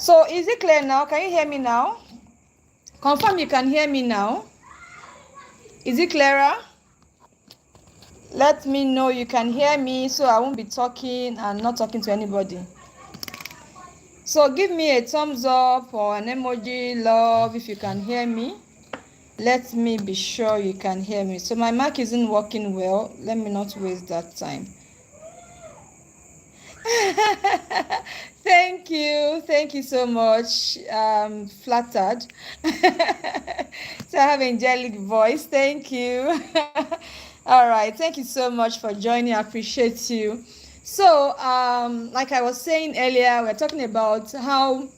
So is it clear now? Can you hear me now? Confirm you can hear me now. Is it clearer? Let me know you can hear me so I won't be talking and not talking to anybody. So give me a thumbs up or an emoji love if you can hear me. Let me be sure you can hear me. So my mic isn't working well. Let me not waste that time. Thank you so much. Flattered. So I have angelic voice. Thank you. All right, thank you so much for joining. I appreciate you. So like I was saying earlier, we're talking about how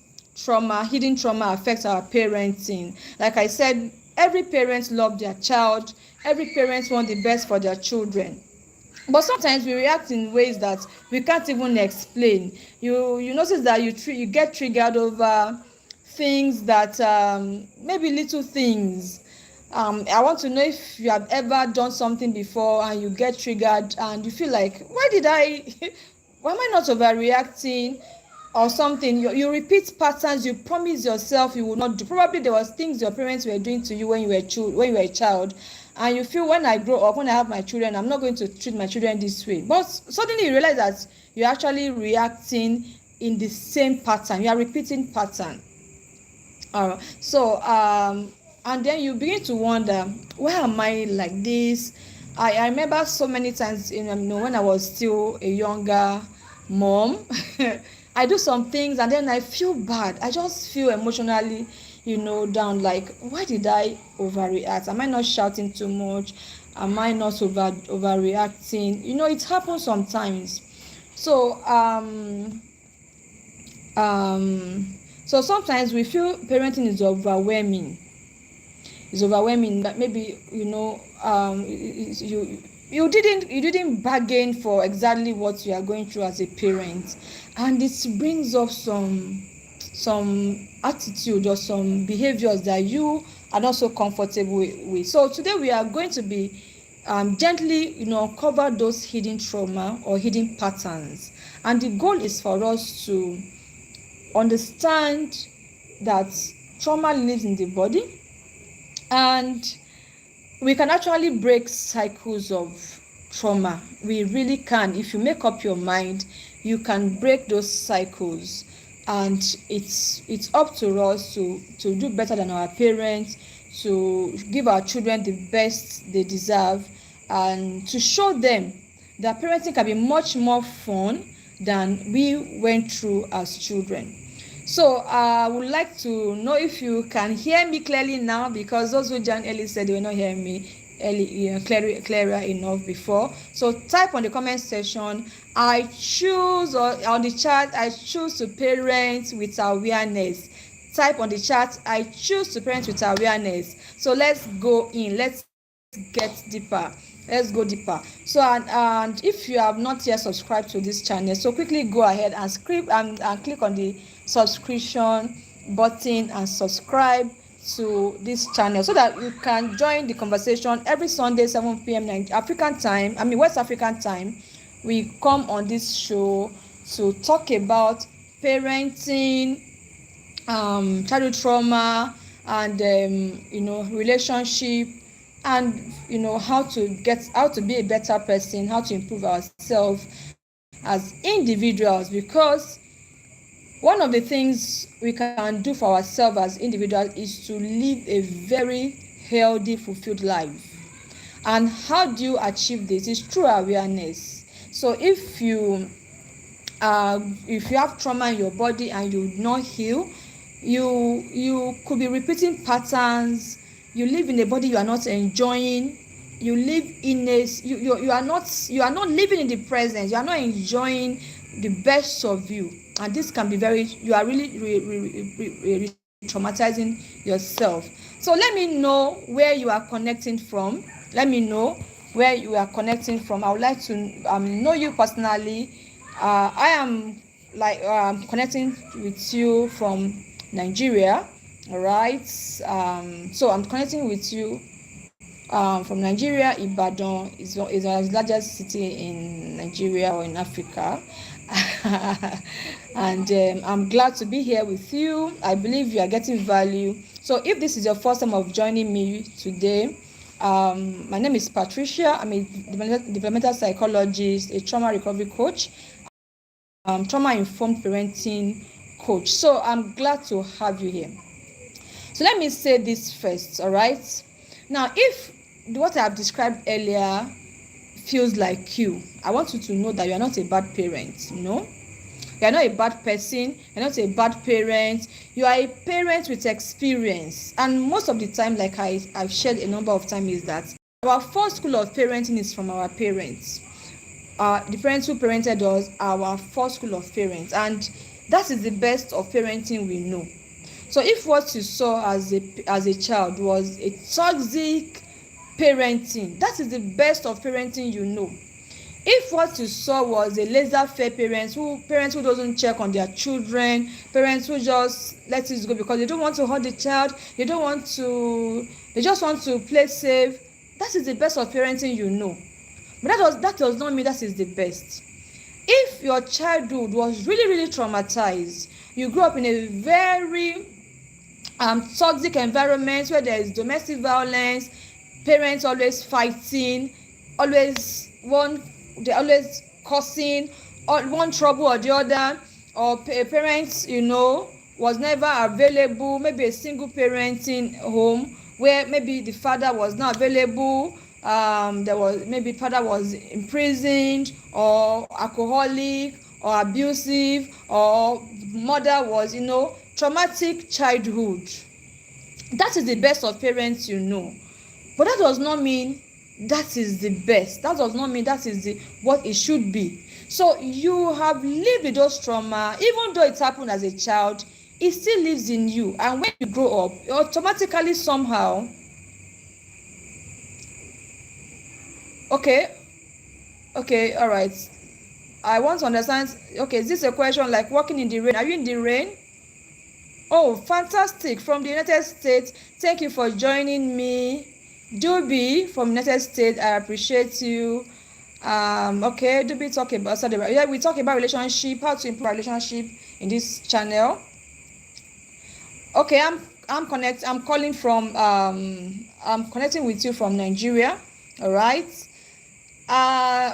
hidden trauma affects our parenting. Like I said, every parent loves their child. Every parent wants the best for their children, but sometimes we react in ways that we can't even explain. You notice that you get triggered over things that maybe little things. I want to know if you have ever done something before and you get triggered and you feel like, why am I not overreacting or something? You repeat patterns you promise yourself you would not do. Probably there was things your parents were doing to you when you were a child, and you feel, when I grow up, when I have my children, I'm not going to treat my children this way. But suddenly you realize that you're actually reacting in the same pattern. You are repeating pattern. And then you begin to wonder, why am I like this? I remember so many times when I was still a younger mom. I do some things and then I feel bad. I just feel emotionally down, like, why did I overreact? Am I not shouting too much? Am I not overreacting? It happens sometimes. So um um so sometimes we feel parenting is overwhelming. It's overwhelming, that maybe you didn't bargain for exactly what you are going through as a parent, and it brings up some attitude or some behaviors that you are not so comfortable with. So today we are going to be gently uncover those hidden trauma or hidden patterns, and the goal is for us to understand that trauma lives in the body, and we can actually break cycles of trauma. We really can. If you make up your mind, you can break those cycles, and it's up to us to do better than our parents, to give our children the best they deserve, and to show them that parenting can be much more fun than we went through as children. So I would like to know if you can hear me clearly now, because those who joined early said they were not hearing me clearer enough before. So type on the comment section, I choose, or on the chat, I choose to parent with awareness. Type on the chat, I choose to parent with awareness. So let's go in, let's get deeper. Let's go deeper. So and if you have not yet subscribed to this channel, so quickly go ahead and click on the subscription button and subscribe to this channel, so that you can join the conversation every Sunday 7 p.m. African time, West African time. We come on this show to talk about parenting, childhood trauma, and relationship, and how to be a better person, how to improve ourselves as individuals. Because one of the things we can do for ourselves as individuals is to live a very healthy, fulfilled life. And how do you achieve this? It's through awareness. So if you have trauma in your body and you not heal, you could be repeating patterns. You live in a body you are not enjoying. You live in you are not living in the present. You are not enjoying the best of you, and this can be you are really traumatizing yourself. So let me know where you are connecting from. Let me know where you are connecting from. I would like to know you personally. I am connecting with you from Nigeria. All right. So I'm connecting with you from Nigeria. Ibadan is the largest city in Nigeria or in Africa. And I'm glad to be here with you. I believe you are getting value. So if this is your first time of joining me today, my name is Patricia. I'm a developmental psychologist, a trauma recovery coach, trauma-informed parenting coach. So I'm glad to have you here. So let me say this first, all right? Now, if what I have described earlier feels like you, I want you to know that you are not a bad parent, you are not a bad person, you're not a bad parent. You are a parent with experience. And most of the time, like I've shared a number of times, is that our first school of parenting is from our parents. The parents who parented us are our first school of parents, and that is the best of parenting we know. So if what you saw as a child was a toxic parenting, that is the best of parenting you know. If what you saw was a laissez-faire parents who doesn't check on their children, parents who just let it go because they don't want to hurt the child, they just want to play safe, that is the best of parenting you know. But that does not mean that is the best. If your childhood was really, really traumatized, you grew up in a very toxic environment where there is domestic violence, parents always fighting, they're always causing one trouble or the other, or parents was never available, maybe a single parenting home where maybe the father was not available, there was maybe father was imprisoned or alcoholic or abusive, or mother was traumatic childhood. That is the best of parents you know. But that does not mean that is the best. That does not mean that is what it should be. So you have lived with those trauma, even though it happened as a child, it still lives in you. And when you grow up, automatically somehow, okay, all right. I want to understand. Okay, is this a question like walking in the rain? Are you in the rain? Oh, fantastic. From the United States. Thank you for joining me. Duby from United States, I appreciate you. Okay, Duby talk about we talk about relationship, how to improve our relationship in this channel. Okay, I'm calling from I'm connecting with you from Nigeria. All right.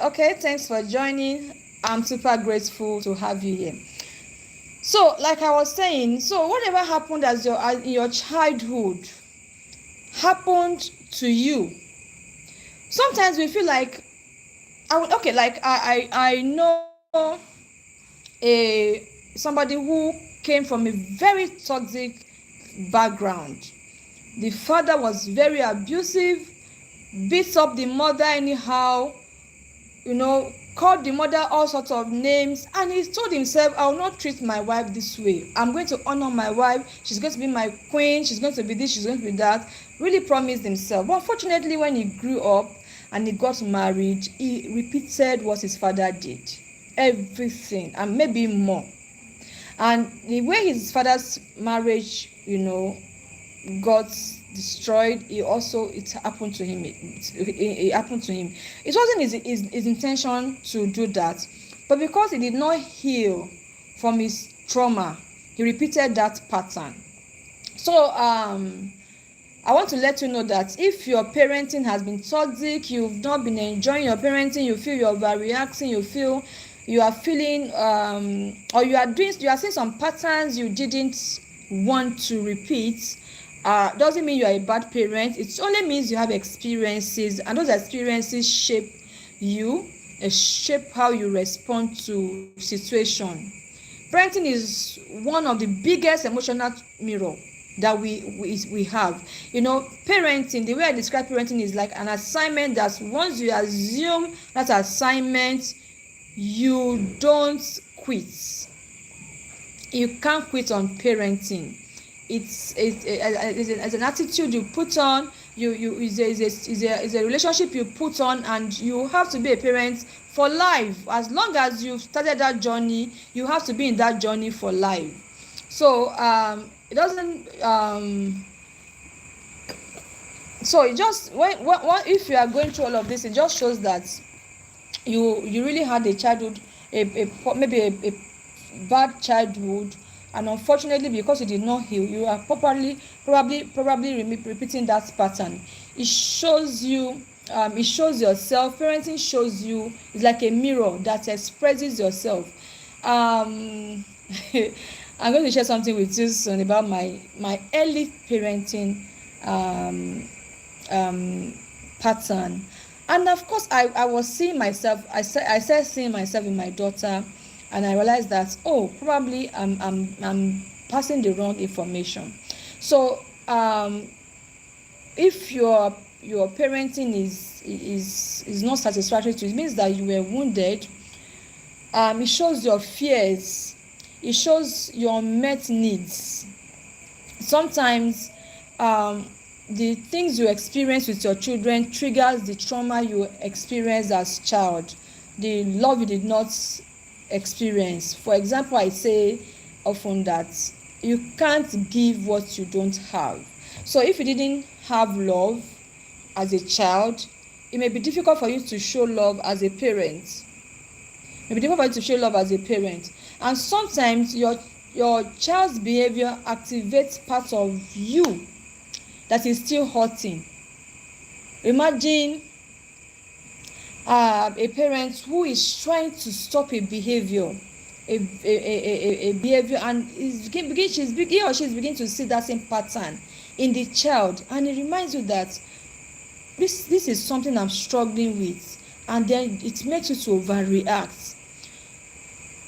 Okay, thanks for joining. I'm super grateful to have you here. So, like I was saying, so whatever happened in your childhood happened to you. Sometimes we feel like I know somebody who came from a very toxic background. The father was very abusive, beat up the mother anyhow, called the mother all sorts of names, and he told himself, I will not treat my wife this way. I'm going to honor my wife. She's going to be my queen. She's going to be this. She's going to be that. Really promised himself. But unfortunately, when he grew up and he got married, he repeated what his father did. Everything, and maybe more. And the way his father's marriage, got destroyed, it happened to him. It happened to him. It wasn't his intention to do that, but because he did not heal from his trauma, he repeated that pattern. So I want to let you know that if your parenting has been toxic, you've not been enjoying your parenting, you feel you're overreacting, you feel you are feeling or you are seeing some patterns you didn't want to repeat, doesn't mean you are a bad parent. It only means you have experiences, and those experiences shape you, shape how you respond to situation. Parenting is one of the biggest emotional mirror that we have. Parenting, the way I describe parenting is like an assignment that once you assume that assignment, you don't quit. You can't quit on parenting. It's an attitude you put on. Is a relationship you put on, and you have to be a parent for life. As long as you've started that journey, you have to be in that journey for life. So it doesn't so it just if you are going through all of this, it just shows that you really had a childhood maybe a bad childhood, and unfortunately because you did not heal, you are probably repeating that pattern. It shows you, it shows yourself. Parenting shows you. It's like a mirror that expresses yourself. I'm going to share something with you soon about my early parenting pattern. And of course I was seeing myself. I started seeing myself in my daughter, and I realized that, oh, probably I'm passing the wrong information. So if your parenting is not satisfactory to you, it means that you were wounded. It shows your fears, it shows your unmet needs. Sometimes the things you experience with your children triggers the trauma you experienced as child, the love you did not experience. For example, I say often that you can't give what you don't have. So if you didn't have love as a child, it may be difficult for you to show love as a parent. It may be difficult for you to show love as a parent. And sometimes your child's behavior activates part of you that is still hurting. Imagine a parent who is trying to stop a behavior, a behavior, and he or she is beginning to see that same pattern in the child, and it reminds you that this is something I'm struggling with, and then it makes you to overreact.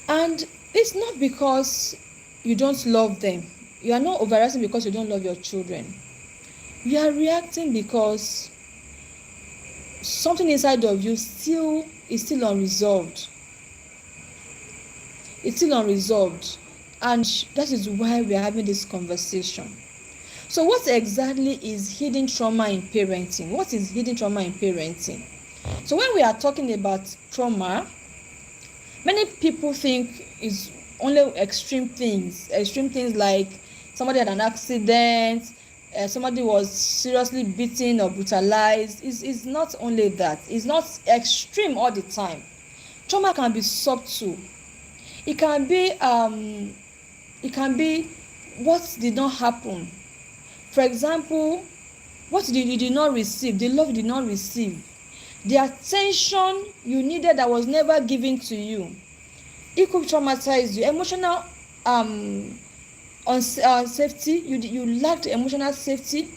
And it's not because you don't love them. You are not overreacting because you don't love your children. You are reacting because something inside of you is still unresolved. It's still unresolved, and that is why we are having this conversation. So what exactly is hidden trauma in parenting? What is hidden trauma in parenting? So when we are talking about trauma, many people think it's only extreme things like somebody had an accident, somebody was seriously beaten or brutalized. It's not only that. It's not extreme all the time. Trauma can be subtle. It can be what did not happen. For example, what you did not receive, the love you did not receive, the attention you needed that was never given to you. It could traumatize you. Emotional safety, you lacked emotional safety,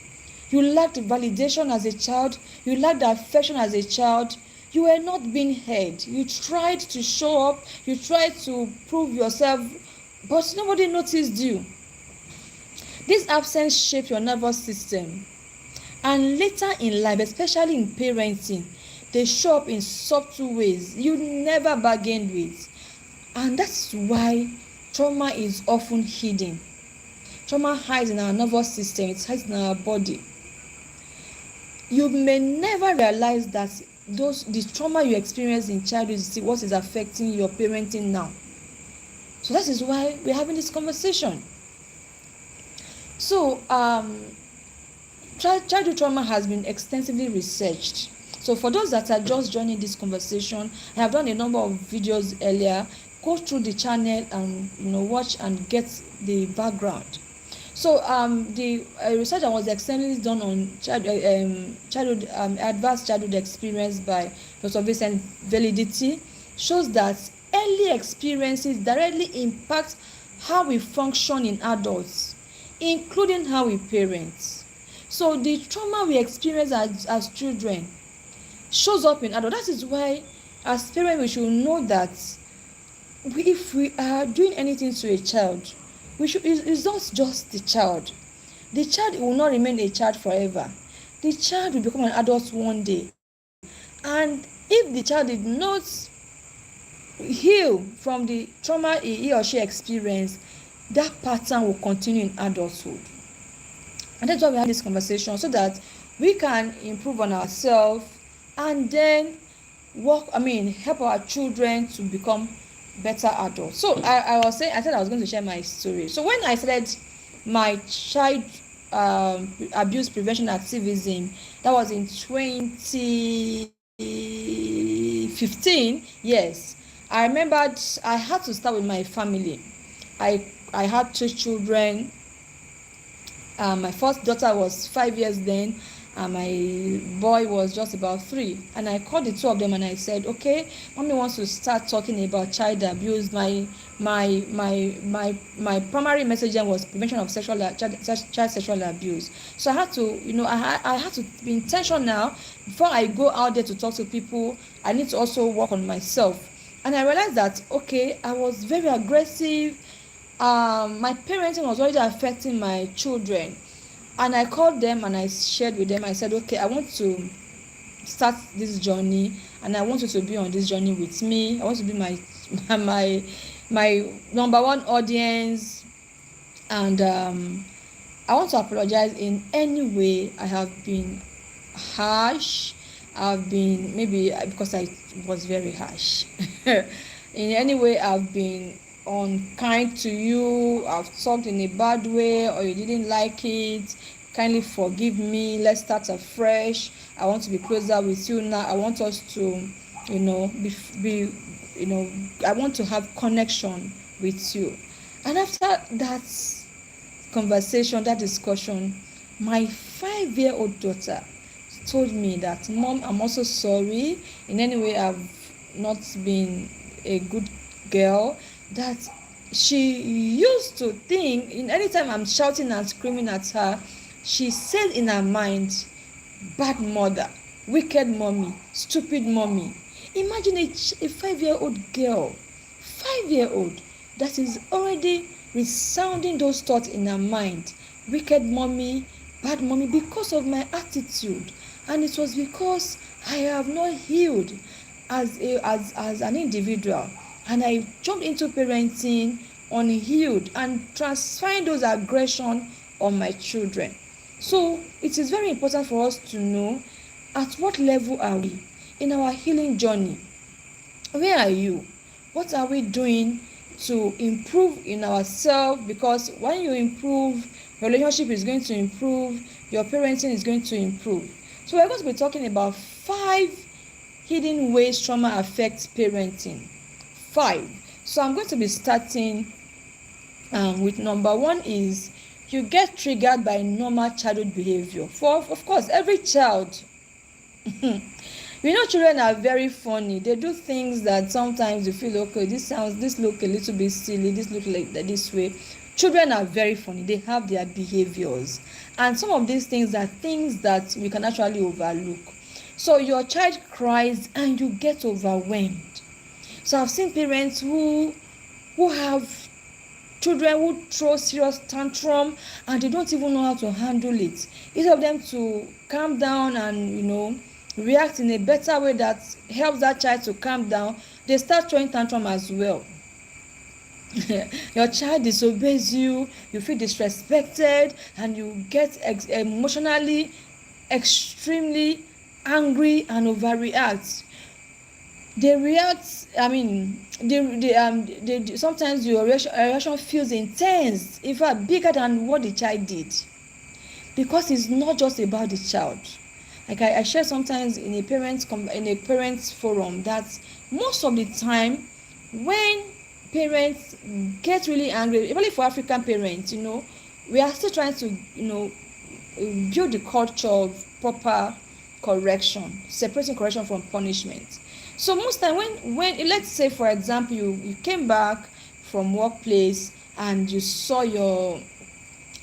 you lacked validation as a child, you lacked affection as a child, you were not being heard. You tried to show up, you tried to prove yourself, but nobody noticed you. This absence shaped your nervous system, and later in life, especially in parenting, they show up in subtle ways you never bargained with. And that's why trauma is often hidden. Trauma hides in our nervous system, it hides in our body. You may never realize that the trauma you experienced in childhood is what is affecting your parenting now. So that is why we're having this conversation. So childhood trauma has been extensively researched. So for those that are just joining this conversation, I have done a number of videos earlier. Go through the channel and watch and get the background. So the research that was extensively done on childhood advanced childhood experience by Dr. Vincent Validity shows that early experiences directly impact how we function in adults, including how we parent. So the trauma we experience as children shows up in adults. That is why as parents we should know that if we are doing anything to a child, it's not just the child. The child will not remain a child forever. The child will become an adult one day. And if the child did not heal from the trauma he or she experienced, that pattern will continue in adulthood. And that's why we have this conversation, so that we can improve on ourselves and then help our children to become better adults. So I said I was going to share my story. So when I started my child abuse prevention activism, that was in 2015. Yes, I remembered I had to start with my family. I had 2 children. My first daughter was 5 years then, and my boy was just about 3. And I called the two of them and I said, okay, mommy wants to start talking about child abuse. My primary message then was prevention of child sexual abuse. So I had to, I had to be intentional. Before I go out there to talk to people, I need to also work on myself. And I realized that, okay, I was very aggressive. My parenting was already affecting my children, and I called them and I shared with them. I said, okay, I want to start this journey, and I want you to be on this journey with me. I want to be my my number one audience, and I want to apologize in any way I have been harsh. I've been, maybe because I was very harsh. In any way I've been unkind to you, I've talked in a bad way, or you didn't like it, kindly forgive me. Let's start afresh. I want to be closer with you now. I want us to, be I want to have connection with you. And after that conversation, that discussion, my 5-year-old daughter told me that, Mom, I'm also sorry. In any way I've not been a good girl. That she used to think, in any time I'm shouting and screaming at her, she said in her mind, bad mother, wicked mommy, stupid mommy. Imagine a 5-year-old girl, 5-year-old, that is already resounding those thoughts in her mind. Wicked mommy, bad mommy, because of my attitude. And it was because I have not healed as an individual, and I jumped into parenting unhealed and transferring those aggression on my children. So it is very important for us to know, at what level are we in our healing journey? Where are you? What are we doing to improve in ourselves? Because when you improve, your relationship is going to improve, your parenting is going to improve. So we're going to be talking about 5 hidden ways trauma affects parenting. 5. So I'm going to be starting with number 1 is, you get triggered by normal childhood behavior. For, of course, every child. Children are very funny. They do things that sometimes you feel, okay, this look a little bit silly, this look like this way. Children are very funny. They have their behaviors, and some of these things are things that we can actually overlook. So your child cries and you get overwhelmed. So I've seen parents who have children who throw serious tantrum and they don't even know how to handle it. Instead of them to calm down and react in a better way that helps that child to calm down, they start throwing tantrum as well. Your child disobeys you, you feel disrespected, and you get emotionally extremely angry and overreact. They react, they sometimes your reaction feels intense, in fact bigger than what the child did, because it's not just about the child. Like I share sometimes in a parents forum that most of the time when parents get really angry, especially for African parents, we are still trying to build the culture of proper correction, separating correction from punishment. So most time when let's say, for example, you came back from workplace and you saw your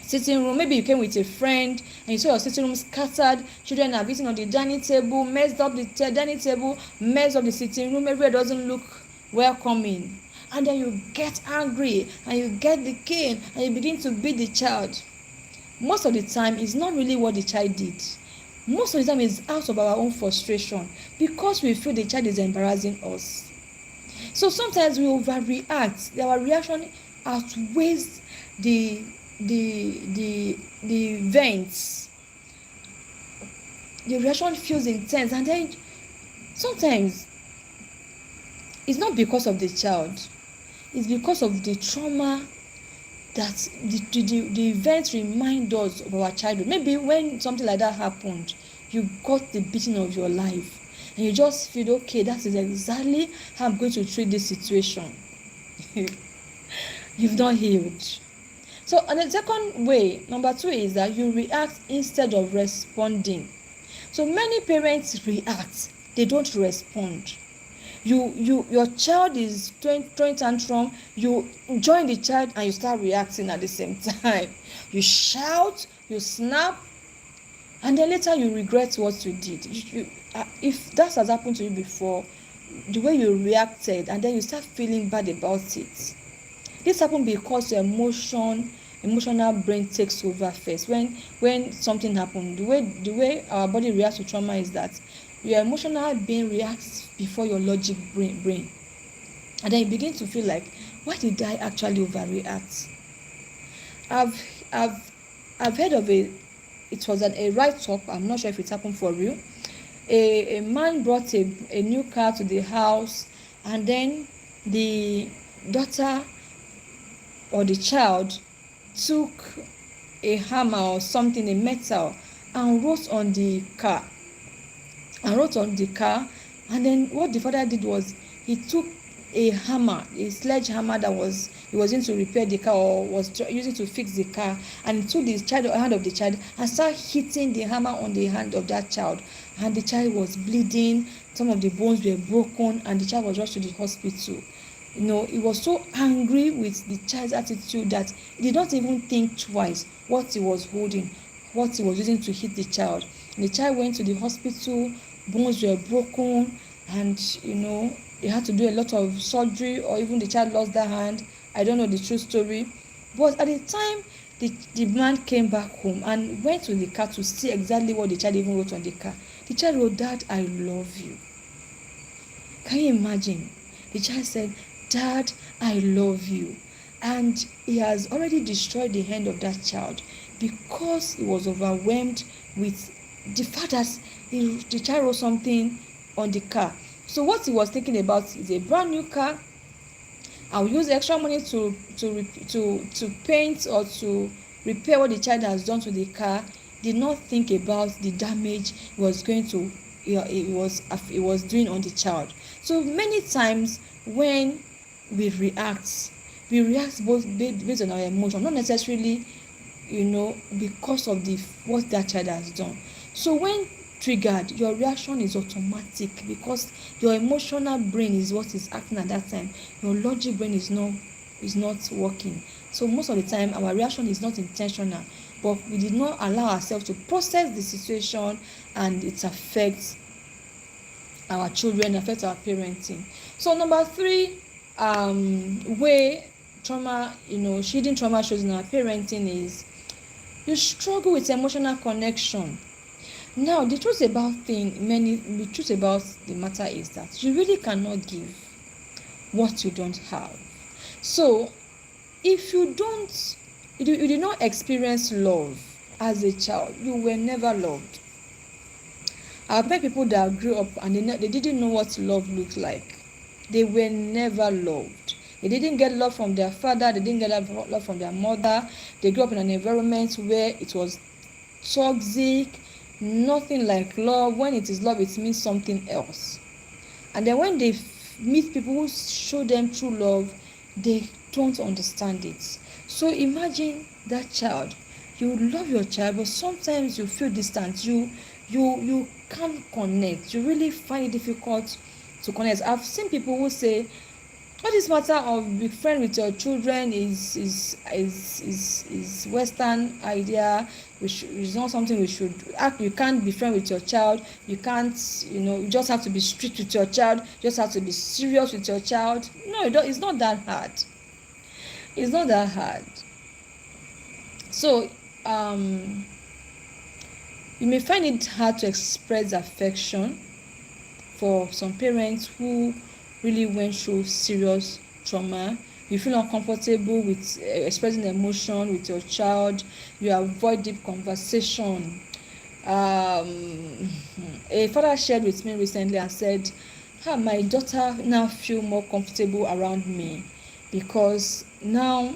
sitting room, maybe you came with a friend and you saw your sitting room scattered, children are beating on the dining table, messed up the dining table, messed up the sitting room, everywhere doesn't look welcoming, and then you get angry and you get the cane and you begin to beat the child. Most of the time it's not really what the child did. Most of the time it's out of our own frustration, because we feel the child is embarrassing us. So sometimes we overreact. Our reaction outweighs the events. The reaction feels intense, and then sometimes it's not because of the child, it's because of the trauma that the events remind us of our childhood. Maybe when something like that happened, you got the beating of your life, and you just feel, okay, that is exactly how I'm going to treat this situation. You've not healed. So, and the second way, number 2, is that you react instead of responding. So many parents react, they don't respond. Your child is throwing tantrum, you join the child and you start reacting at the same time. You shout, you snap, and then later you regret what you did. If that has happened to you before, the way you reacted, and then you start feeling bad about it. This happens because your emotional brain takes over first. When something happens, the way our body reacts to trauma is that your emotional brain reacts before your logic brain, and then you begin to feel like, why did I actually overreact? I've heard of it was a write-up. I'm not sure if it happened for real. A man brought a new car to the house, and then the daughter or the child took a hammer or something, a metal, and wrote on the car. And then what the father did was, he took a hammer, a sledgehammer that he was using to repair the car, or was using to fix the car, and he took the hand of the child and started hitting the hammer on the hand of that child, and the child was bleeding, some of the bones were broken, and the child was rushed to the hospital. He was so angry with the child's attitude that he did not even think twice what he was holding, what he was using to hit the child. And the child went to the hospital, bones were broken, and they had to do a lot of surgery, or even the child lost their hand. I don't know the true story. But at the time, the man came back home and went to the car to see exactly what the child even wrote on the car. The child wrote, "Dad, I love you." Can you imagine? The child said, "Dad, I love you." And he has already destroyed the hand of that child because he was overwhelmed with the fact that the child wrote something on the car. So what he was thinking about is a brand new car. I'll use extra money to paint or to repair what the child has done to the car. Did not think about the damage he was doing on the child. So many times when we react both based on our emotion, not necessarily because of what that child has done. So when triggered, your reaction is automatic because your emotional brain is what is acting at that time. Your logic brain is not working. So most of the time our reaction is not intentional, but we did not allow ourselves to process the situation, and it affects our children, affects our parenting. So number 3 way trauma, hidden trauma shows in our parenting is you struggle with emotional connection. Now, the truth about the matter is that you really cannot give what you don't have. So, if you did not experience love as a child, you were never loved. I've met people that grew up and they didn't know what love looked like. They were never loved. They didn't get love from their father. They didn't get love from their mother. They grew up in an environment where it was toxic. Nothing like love. When it is love, it means something else. And then when they meet people who show them true love, they don't understand it. So imagine that child. You love your child, but sometimes you feel distant. You can't connect. You really find it difficult to connect. I've seen people who say, all this matter of being friend with your children is Western idea. It's not something we should act. You can't be friend with your child. You can't, you just have to be strict with your child. You just have to be serious with your child. No, it's not that hard. It's not that hard. So, you may find it hard to express affection for some parents who really went through serious trauma. You feel uncomfortable with expressing emotion with your child. You avoid deep conversation. A father shared with me recently and said, my daughter now feel more comfortable around me because now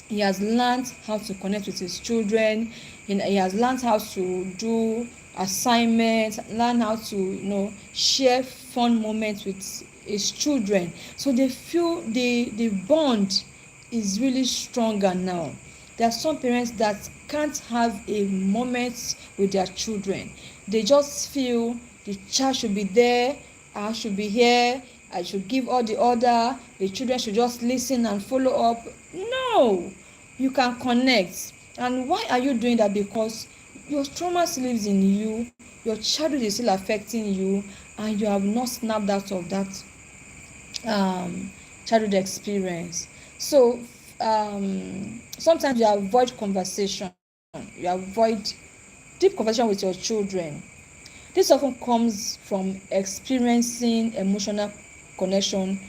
he has learned how to connect with his children. He has learned how to do assignments, learn how to share fun moments with his children, so they feel the bond is really stronger now. There are some parents that can't have a moment with their children. They just feel the child should be there, I should be here, I should give all the order, the children should just listen and follow up. No, you can connect. And why are you doing that? Because your trauma still lives in you, your childhood is still affecting you, and you have not snapped out of that childhood experience. So sometimes you avoid conversation, you avoid deep conversation with your children. This often comes from experiencing emotional connection.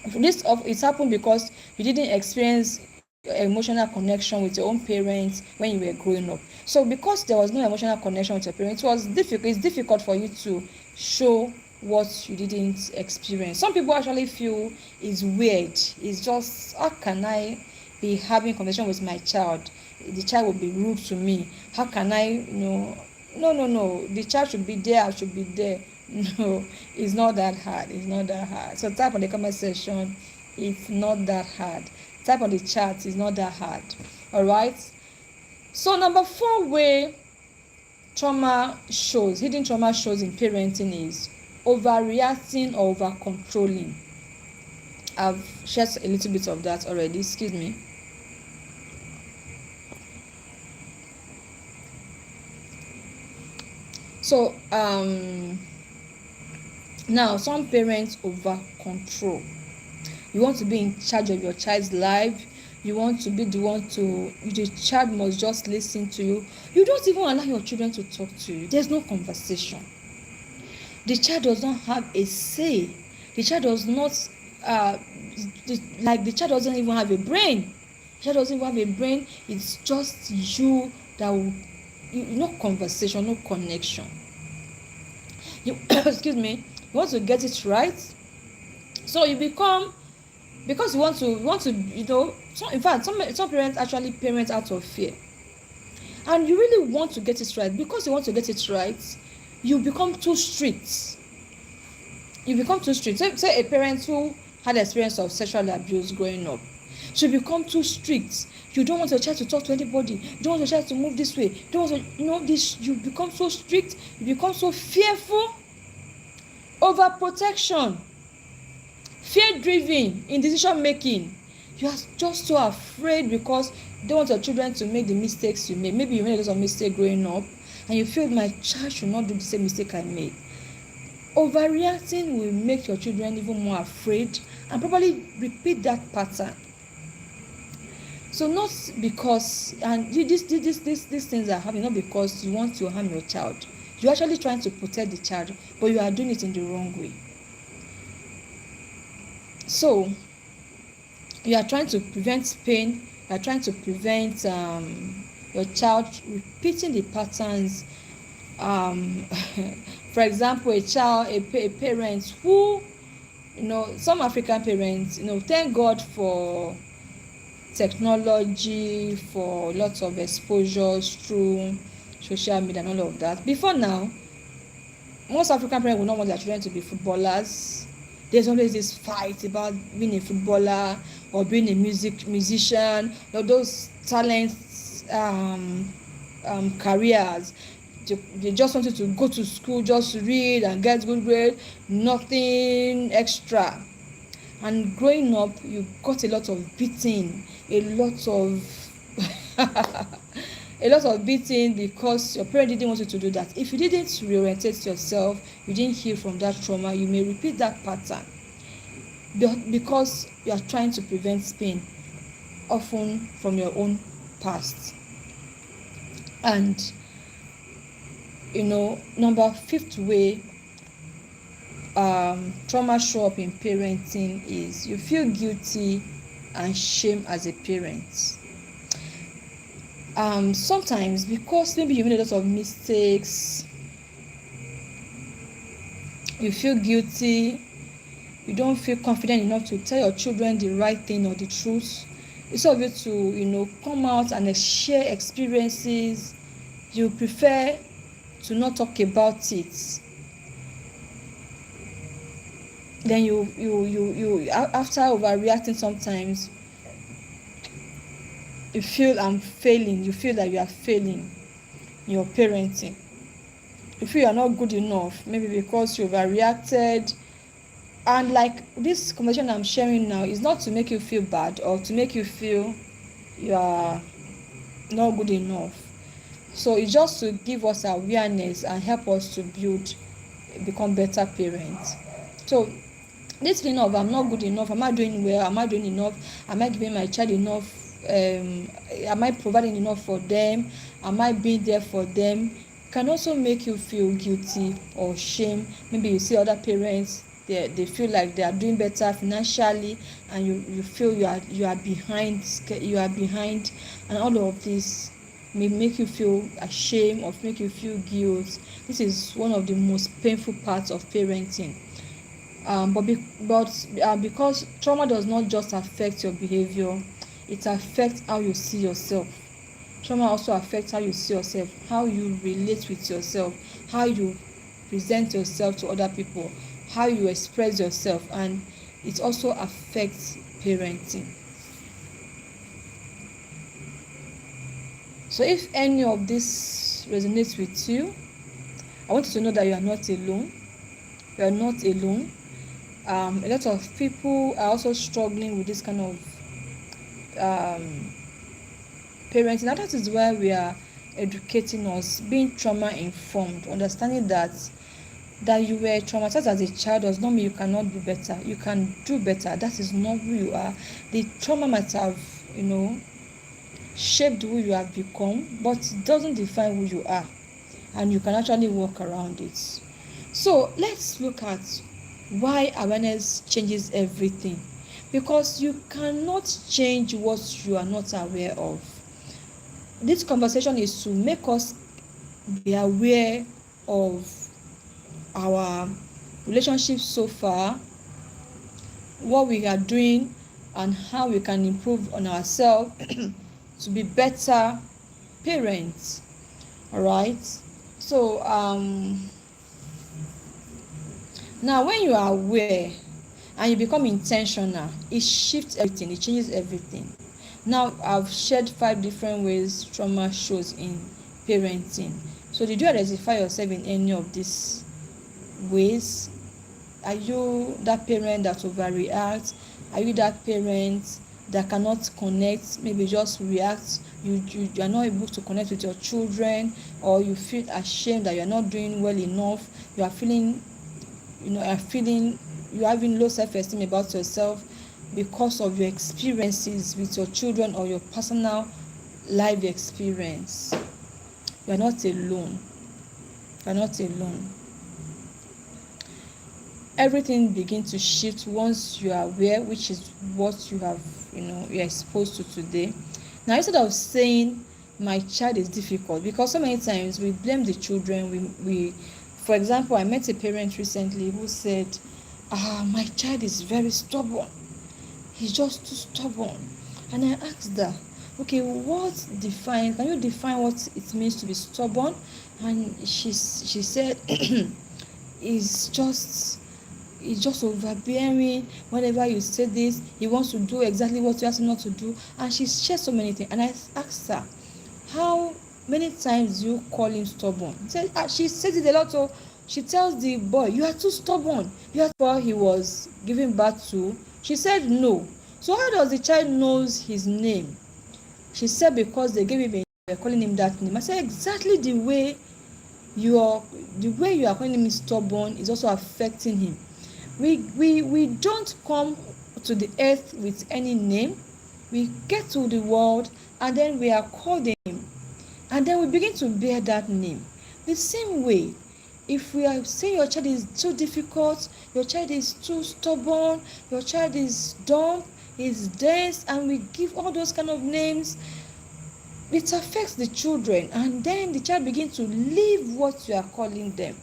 It's happened because you didn't experience emotional connection with your own parents when you were growing up. So because there was no emotional connection with your parents, it's difficult for you to show what you didn't experience. Some people actually feel it's weird. It's just, how can I be having conversation with my child? The child will be rude to me. How can I, no, the child should be there, I should be there. No, it's not that hard. So type on the comment section, it's not that hard. Type on the chat, it's not that hard. All right. So number 4 way hidden trauma shows in parenting is overreacting or over controlling. I've shared a little bit of that already. Excuse me. So now some parents over control. You want to be in charge of your child's life. You want to be the one the child must just listen to you. You don't even allow your children to talk to you. There's no conversation. The child does not have a say. The child does not the child doesn't even have a brain. The child doesn't even have a brain. It's just you that will, no conversation, no connection. You excuse me, you want to get it right, so you become, because you want to in fact some parents actually parent out of fear, and you really want to get it right. Because you want to get it right, you become too strict. Say a parent who had experience of sexual abuse growing up, so you become too strict. You don't want your child to talk to anybody. You don't want your child to move this way. You don't want to, this. You become so strict. You become so fearful. Overprotection. Fear-driven in decision making. You are just so afraid because you don't want your children to make the mistakes you made. Maybe you made a lot of mistakes growing up, and you feel my child should not do the same mistake I made. Overreacting will make your children even more afraid and probably repeat that pattern. So not because, and these things are happening not because you want to harm your child. You're actually trying to protect the child, but you are doing it in the wrong way. So you are trying to prevent pain. You are trying to prevent your child repeating the patterns. For example, a parent who, some African parents, thank God for technology, for lots of exposures through social media and all of that. Before now, most African parents would not want their children to be footballers. There's always this fight about being a footballer or being a musician, those talents careers. They just wanted to go to school, just read and get good grade, nothing extra. And growing up, you got a lot of beating, a lot of beating because your parent didn't want you to do that. If you didn't reorientate yourself, you didn't heal from that trauma, you may repeat that pattern because you are trying to prevent pain, often from your own past. And number 5th way trauma show up in parenting is you feel guilty and shame as a parent. Sometimes because maybe you made a lot of mistakes, you feel guilty, you don't feel confident enough to tell your children the right thing or the truth. Instead of you to come out and share experiences, you prefer to not talk about it, then you after overreacting sometimes, you feel you feel that you are failing in your parenting. You feel you are not good enough, maybe because you overreacted. And like this conversation I'm sharing now is not to make you feel bad or to make you feel you are not good enough. So it's just to give us awareness and help us to become better parents. So this feeling of I'm not good enough, am I doing well, am I doing enough, am I giving my child enough, am I providing enough for them, am I being there for them, can also make you feel guilty or shame. Maybe you see other parents, they feel like they are doing better financially, and you feel you are behind, and all of this may make you feel ashamed or make you feel guilt. This is one of the most painful parts of parenting. Because trauma does not just affect your behavior, it affects how you see yourself. Trauma also affects how you see yourself, how you relate with yourself, how you present yourself to other people, how you express yourself, and it also affects parenting. So if any of this resonates with you, I want you to know that you are not alone. You are not alone. A lot of people are also struggling with this kind of parenting, and that is why we are educating us, being trauma informed, understanding that you were traumatized as a child does not mean you cannot do better. You can do better. That is not who you are. The trauma might have, shaped who you have become, but it doesn't define who you are, and you can actually work around it. So let's look at why awareness changes everything, because you cannot change what you are not aware of. This conversation is to make us be aware of our relationships so far, what we are doing, and how we can improve on ourselves to be better parents. All right. So now when you are aware and you become intentional, it shifts everything, it changes everything. Now I've shared 5 different ways trauma shows in parenting. So did you identify yourself in any of these ways? Are you that parent that overreacts? Are you that parent that cannot connect, maybe just react? You are not able to connect with your children, or you feel ashamed that you are not doing well enough. You are feeling, you're having low self-esteem about yourself because of your experiences with your children or your personal life experience. You are not alone. You are not alone. Everything begins to shift once you are aware, which is what you have, you're exposed to today. Now, instead of saying my child is difficult, because so many times we blame the children. We for example, I met a parent recently who said, my child is very stubborn. He's just too stubborn. And I asked her, okay, can you define what it means to be stubborn? And she said, he's just overbearing. Whenever you say this, he wants to do exactly what you ask him not to do. And she shared so many things. And I asked her, how many times do you call him stubborn? She says it a lot. So she tells the boy, you are too stubborn. He was giving birth to. She said no. So how does the child knows his name? She said because they gave him a name, they're calling him that name. I said exactly the way you are calling him stubborn is also affecting him. We don't come to the earth with any name. We get to the world and then we are called a name, and then we begin to bear that name. The same way, if we are saying your child is too difficult, your child is too stubborn, your child is dumb, is dense, and we give all those kind of names, it affects the children, and then the child begins to live what you are calling them.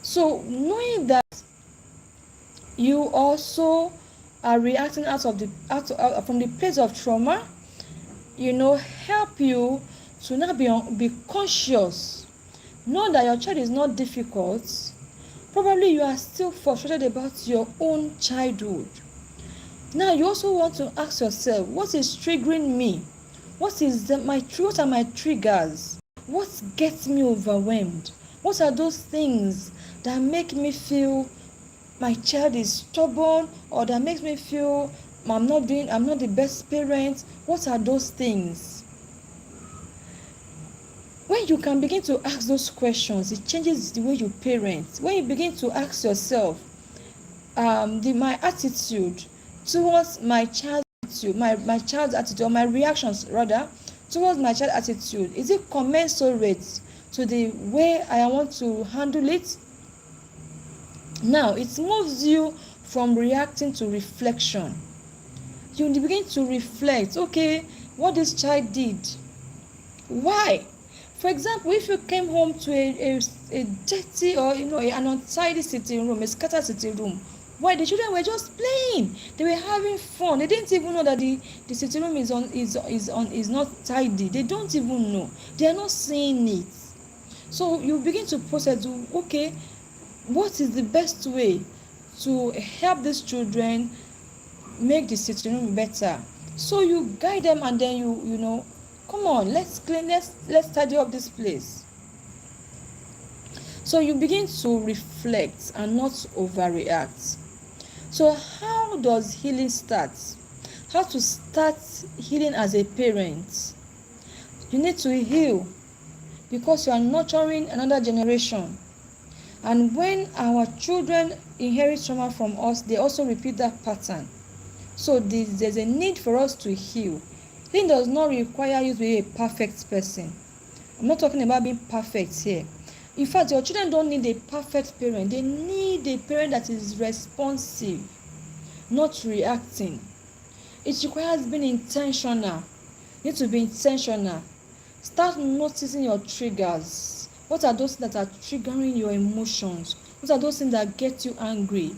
So knowing that you also are reacting from the place of trauma, help you to now be conscious. Know that your child is not difficult. Probably you are still frustrated about your own childhood. Now you also want to ask yourself, what is triggering me? What are my triggers? What gets me overwhelmed? What are those things that make me feel my child is stubborn, or that makes me feel I'm not the best parent? What are those things? When you can begin to ask those questions, it changes the way you parent. When you begin to ask yourself, my attitude towards my child's attitude, my child's attitude, or my reactions rather towards my child's attitude, is it commensurate to the way I want to handle it? Now it moves you from reacting to reflection. You begin to reflect, okay, what this child did, why? For example, if you came home to a dirty, or an untidy sitting room, a scattered sitting room, why? The children were just playing, they were having fun, they didn't even know that the sitting room is not tidy. They don't even know, they are not seeing it. So you begin to process, okay, what is the best way to help these children make the sitting room better? So you guide them, and then you come on, let's clean, let's tidy up this place. So you begin to reflect and not overreact. So how does healing start? How to start healing as a parent? You need to heal because you are nurturing another generation. And when our children inherit trauma from us, they also repeat that pattern. So there's a need for us to heal. Healing does not require you to be a perfect person. I'm not talking about being perfect here. In fact, your children don't need a perfect parent. They need a parent that is responsive, not reacting. It requires being intentional. You need to be intentional. Start noticing your triggers. What are those that are triggering your emotions? What are those things that get you angry?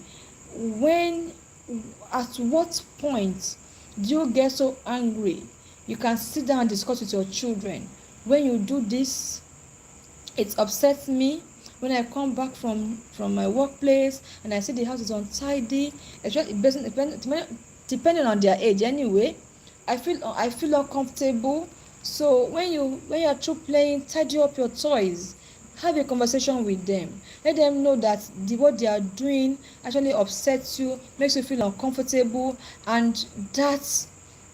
At what point do you get so angry? You can sit down and discuss with your children. When you do this, it upsets me. When I come back from my workplace and I see the house is untidy, depending on their age anyway, I feel uncomfortable. So when you are through playing, tidy up your toys. Have a conversation with them. Let them know that what they are doing actually upsets you, makes you feel uncomfortable, and that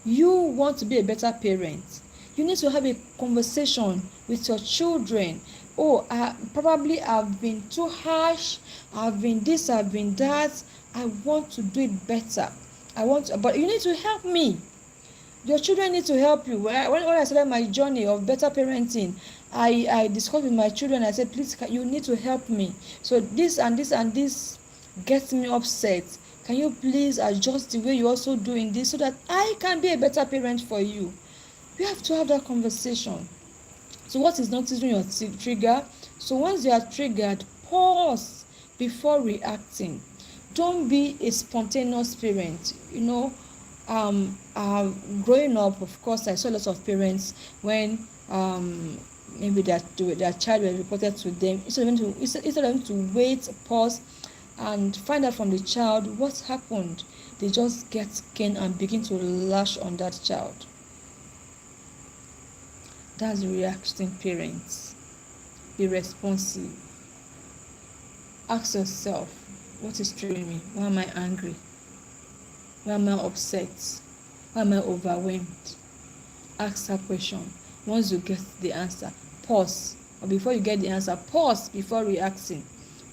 you want to be a better parent. You need to have a conversation with your children. Probably I've been too harsh, I've been this, I've been that, I want to do it better. But you need to help me. Your children need to help you. When I started my journey of better parenting, I discussed with my children. I said, please, you need to help me. So this and this and this gets me upset. Can you please adjust the way you also doing this so that I can be a better parent for you? You have to have that conversation. So what is noticing your trigger? So once you are triggered, pause before reacting. Don't be a spontaneous parent. Growing up, of course, I saw lots of parents when maybe their child was reported to them, instead of them to wait, pause, and find out from the child what happened, they just get scared and begin to lash on that child. That's reacting parents. Be responsive. Ask yourself, what is triggering me? Why am I angry? Why am I upset? Why am I overwhelmed? Ask that question. Once you get the answer, pause. Or before you get the answer, pause before reacting.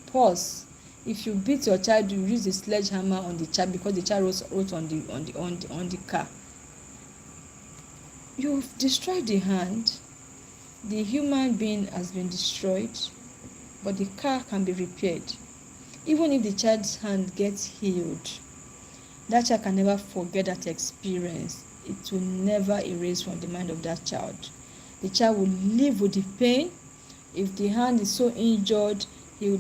Pause. If you beat your child, you use a sledgehammer on the child because the child wrote on the car. You've destroyed the hand. The human being has been destroyed, but the car can be repaired. Even if the child's hand gets healed, that child can never forget that experience. It will never erase from the mind of that child. The child will live with the pain. If the hand is so injured, the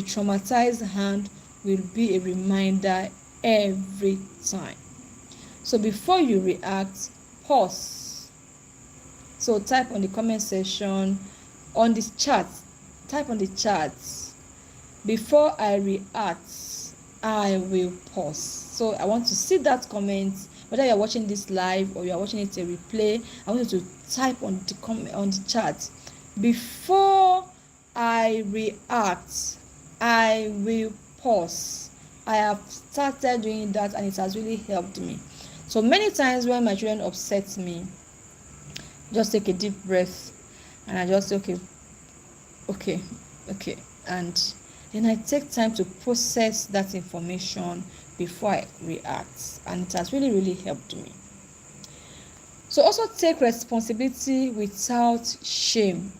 traumatized hand will be a reminder every time. So before you react, pause. So type on the comment section, on this chat, type on the chat, before I react, I will pause. So I want to see that comment, whether you're watching this live or you're watching it a replay. I want you to type on the comment on the chat, before I react, I will pause. I have started doing that and it has really helped me. So many times when my children upset me, just take a deep breath and I just say okay, and then I take time to process that information before I react, and it has really helped me. So also take responsibility without shame.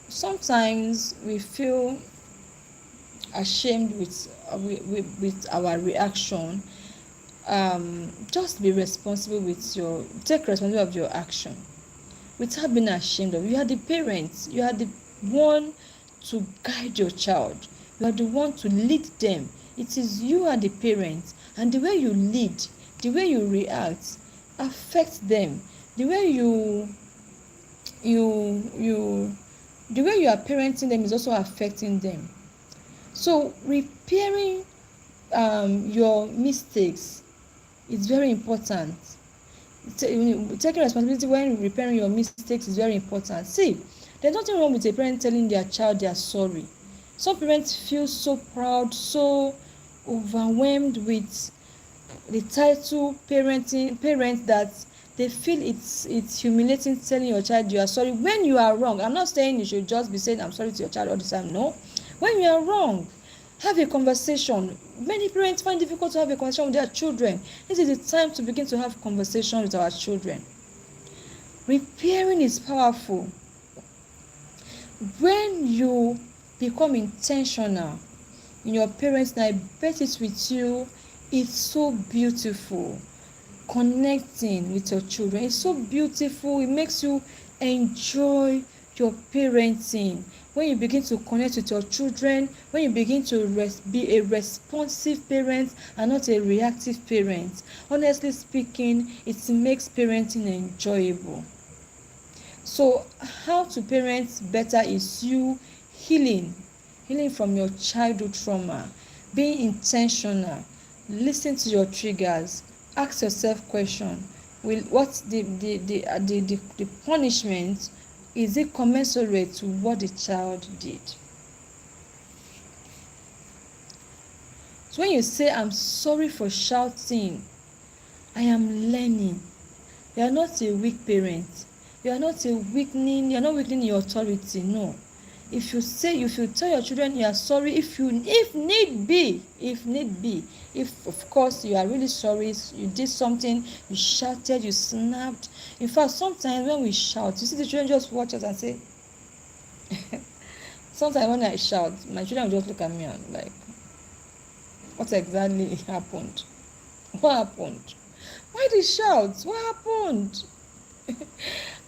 Sometimes we feel ashamed with our reaction. Just be responsible take responsibility of your action without being ashamed of it. You are the parent, you are the one to guide your child, you are the one to lead them. It is you are the parent, and the way you lead, the way you react affects them. The way you are parenting them is also affecting them. So repairing your mistakes is very important. Taking responsibility when repairing your mistakes is very important. See, there's nothing wrong with a parent telling their child they are sorry. Some parents feel so proud, so overwhelmed with the title parent that they feel it's humiliating telling your child you are sorry when you are wrong. I'm not saying you should just be saying I'm sorry to your child all the time. No. When you are wrong, have a conversation. Many parents find it difficult to have a conversation with their children. This is the time to begin to have conversation with our children. Repairing is powerful. When you become intentional in your parents, and I bet it with you, it's so beautiful. Connecting with your children, it's so beautiful. It makes you enjoy your parenting. When you begin to connect with your children, when you begin to be a responsive parent and not a reactive parent, honestly speaking, it makes parenting enjoyable. So how to parent better is you healing from your childhood trauma, being intentional, listen to your triggers, ask yourself question, what's the punishment, is it commensurate to what the child did? So when you say I'm sorry for shouting, I am learning. You are not a weak parent. You are not weakening your authority. No. If you tell your children you are sorry, if need be, if of course you are really sorry, you did something, you shouted, you snapped. In fact, sometimes when we shout, you see the children just watch us and say, sometimes when I shout, my children will just look at me and like, what exactly happened? What happened? Why did you shout? What happened?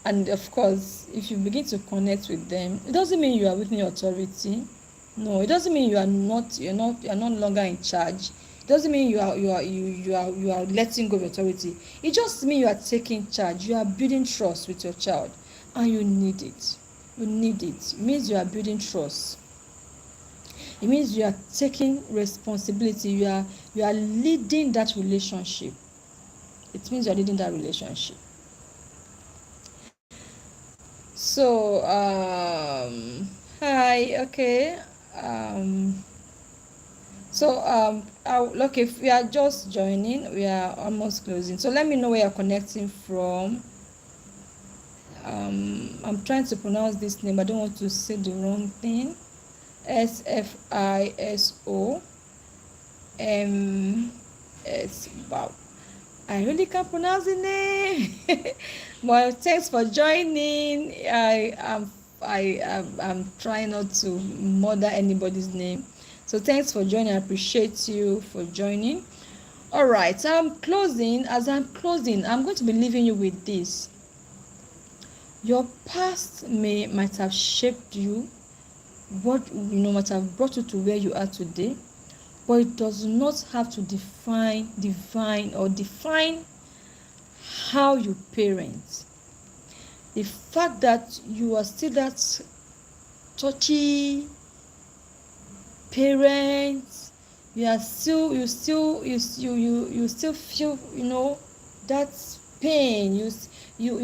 And of course, if you begin to connect with them, it doesn't mean you are weakening your authority. No, it doesn't mean you are no longer in charge. It doesn't mean you are letting go of authority. It just means you are taking charge. You are building trust with your child, and you need it. It means you are building trust. It means you are taking responsibility. You are leading that relationship. It means you are leading that relationship. So hi, okay. Look, if we are just joining, we are almost closing. So let me know where you're connecting from. I'm trying to pronounce this name, but I don't want to say the wrong thing. SFISOMS. Wow, I really can't pronounce the name. Well, thanks for joining. I'm trying not to murder anybody's name. So thanks for joining. I appreciate you for joining. All right, so I'm closing. As I'm closing, I'm going to be leaving you with this. Your past might have shaped you, might have brought you to where you are today, but it does not have to define how you parent. The fact that you are still that touchy parent, you still feel, that pain. Your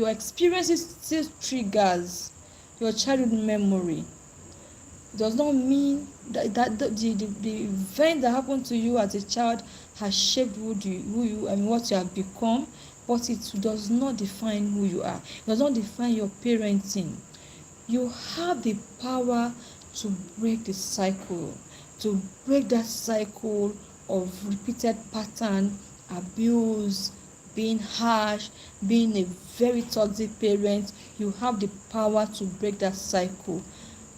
experiences still triggers your childhood memory. It does not mean that the event that happened to you as a child has shaped what you have become, but it does not define who you are. It does not define your parenting. You have the power to break the cycle, to break that cycle of repeated pattern, abuse, being harsh, being a very toxic parent. You have the power to break that cycle,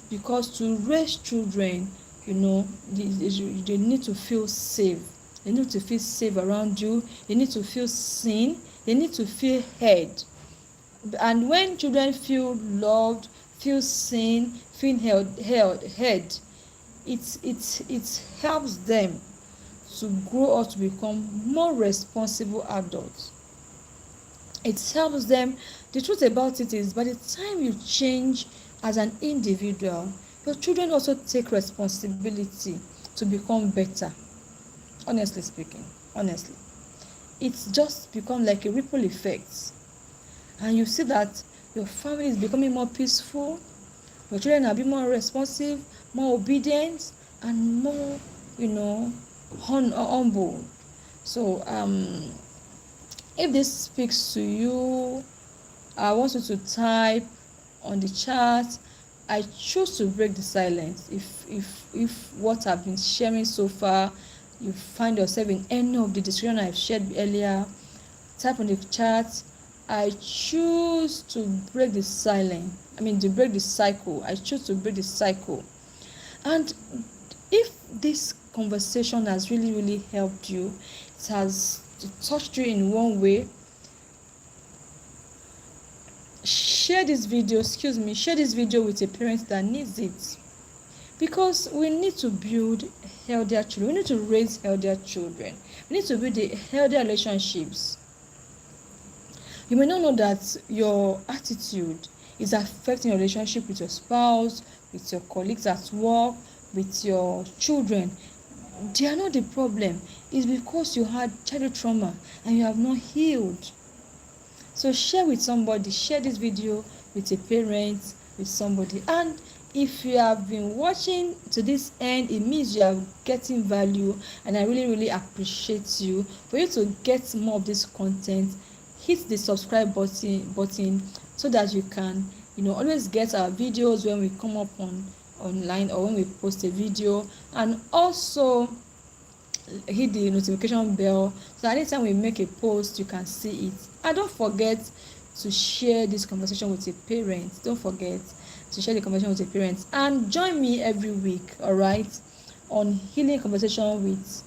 because to raise children, they need to feel safe. They need to feel safe around you. They need to feel seen. They need to feel heard. And when children feel loved, feel seen, feel heard, it helps them to grow up to become more responsible adults. It helps them. The truth about it is, by the time you change as an individual, your children also take responsibility to become better. Honestly speaking, it's just become like a ripple effect, and you see that your family is becoming more peaceful. Your children are being more responsive, more obedient, and more, humble. So if this speaks to you, I want you to type on the chat, I choose to break the silence. If what I've been sharing so far, you find yourself in any of the description I've shared earlier, type on the chat, I choose to break the silence. To break the cycle. I choose to break the cycle. And if this conversation has really, really helped you, it has touched you in one way, share this video with a parent that needs it, because we need to build healthier children. We need to raise healthier children. We need to build healthier relationships. You may not know that your attitude is affecting your relationship with your spouse, with your colleagues at work, with your children. They are not the problem. It's because you had childhood trauma and you have not healed. So share with somebody. Share this video with a parent, with somebody. And if you have been watching to this end, it means you are getting value, and I really, really appreciate you. For you to get more of this content, hit the subscribe button so that you can always get our videos when we come up online, or when we post a video. And also hit the notification bell so that anytime we make a post, you can see it. And don't forget to share this conversation with your parents. Don't forget to share the conversation with your parents, and join me every week, all right, on Healing Conversation with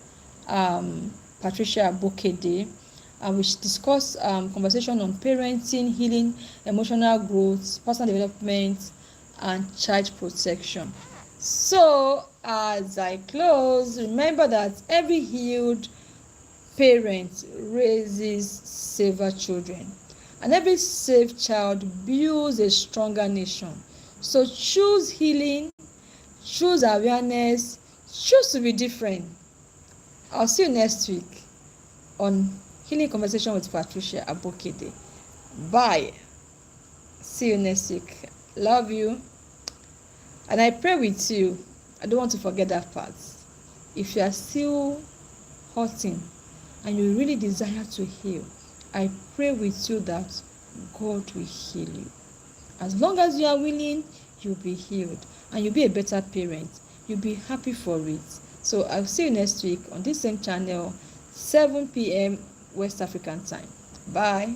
Patricia Abokede. We discuss conversation on parenting, healing, emotional growth, personal development, and child protection. So as I close, remember that every healed parent raises safer children, and every safe child builds a stronger nation. So choose healing, choose awareness, choose to be different. I'll see you next week on Healing Conversation with Patricia Abokede. Bye. See you next week. Love you. And I pray with you. I don't want to forget that part. If you are still hurting and you really desire to heal, I pray with you that God will heal you. As long as you are willing, you'll be healed, and you'll be a better parent. You'll be happy for it. So I'll see you next week on this same channel, 7 p.m. West African time. Bye.